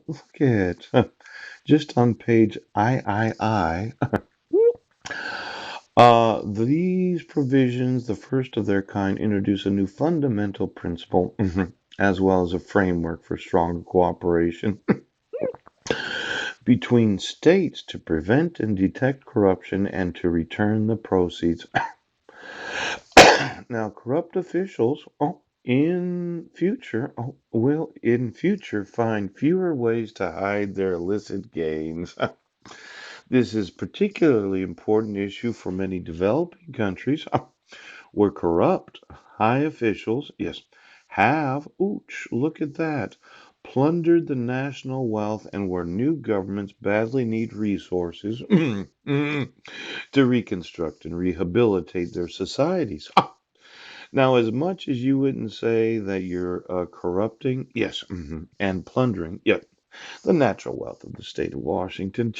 Look at just on page III. These provisions, the first of their kind, introduce a new fundamental principle as well as a framework for stronger cooperation between states to prevent and detect corruption and to return the proceeds. Now, corrupt officials will in future find fewer ways to hide their illicit gains. This is particularly important issue for many developing countries where corrupt high officials, yes, have, ooch, look at that, plundered the national wealth and where new governments badly need resources to reconstruct and rehabilitate their societies. Now, as much as you wouldn't say that you're corrupting, yes, and plundering, yeah, the natural wealth of the state of Washington.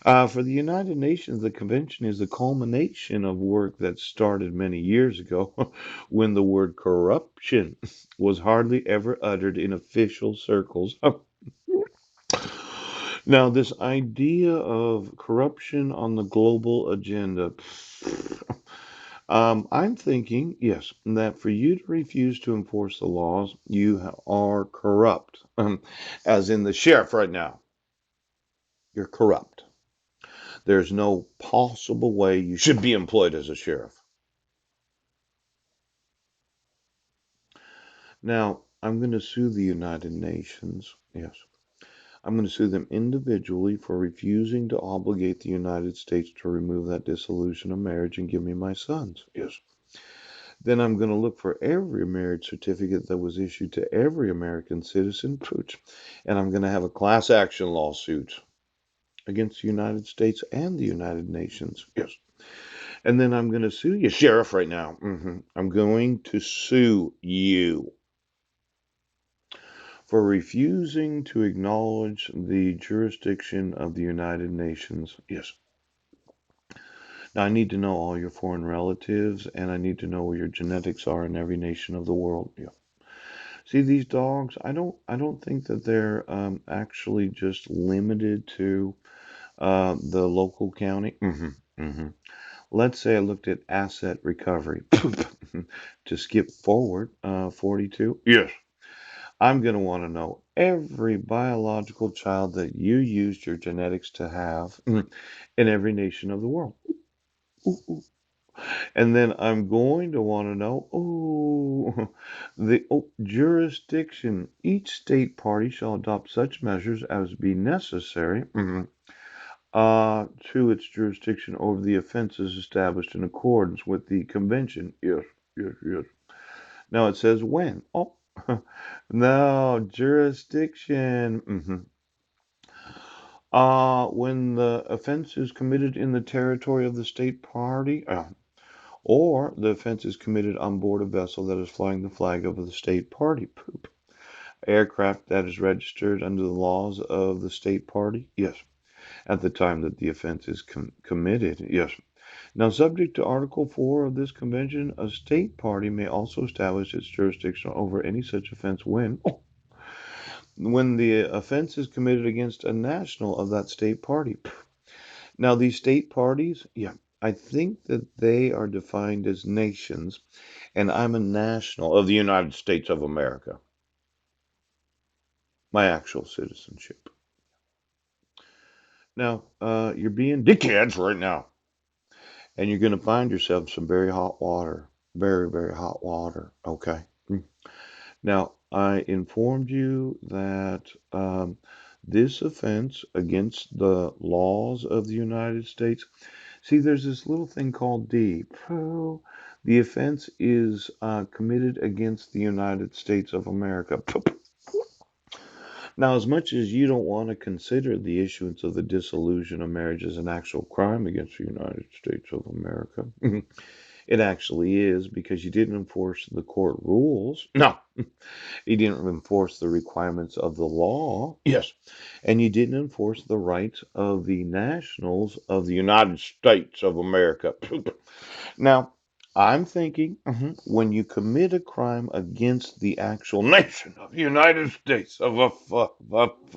For the United Nations, the convention is the culmination of work that started many years ago when the word corruption was hardly ever uttered in official circles. Now, this idea of corruption on the global agenda, I'm thinking, yes, that for you to refuse to enforce the laws, you are corrupt. As in the sheriff right now, you're corrupt. There's no possible way you should be employed as a sheriff. Now, I'm going to sue the United Nations. Yes. I'm going to sue them individually for refusing to obligate the United States to remove that dissolution of marriage and give me my sons. Yes. Then I'm going to look for every marriage certificate that was issued to every American citizen, and I'm going to have a class action lawsuit against the United States and the United Nations. Yes. And then I'm going to sue you, Sheriff, right now. I'm going to sue you for refusing to acknowledge the jurisdiction of the United Nations. Yes. Now, I need to know all your foreign relatives, and I need to know where your genetics are in every nation of the world. Yeah. See, these dogs, I don't think that they're actually just limited to the local county. Let's say I looked at asset recovery. To skip forward, 42. Yes. I'm going to want to know every biological child that you used your genetics to have in every nation of the world. Ooh, ooh. And then I'm going to want to know, the jurisdiction. Each state party shall adopt such measures as be necessary to its jurisdiction over the offenses established in accordance with the convention. Yes, yes, yes. Now it says when. No, jurisdiction. When the offense is committed in the territory of the state party, or the offense is committed on board a vessel that is flying the flag of the state party. Poop. Aircraft that is registered under the laws of the state party. Yes. At the time that the offense is committed. Yes. Now, subject to Article 4 of this convention, a state party may also establish its jurisdiction over any such offense when the offense is committed against a national of that state party. Now, these state parties, yeah, I think that they are defined as nations, and I'm a national of the United States of America, my actual citizenship. Now, you're being dickheads right now, and you're going to find yourself some very hot water, very, very hot water, okay? Now, I informed you that this offense against the laws of the United States. See, there's this little thing called D. The offense is committed against the United States of America. Now, as much as you don't want to consider the issuance of the dissolution of marriage as an actual crime against the United States of America, it actually is because you didn't enforce the court rules. No, you didn't enforce the requirements of the law. Yes. And you didn't enforce the rights of the nationals of the United States of America. Now, I'm thinking when you commit a crime against the actual nation of the United States of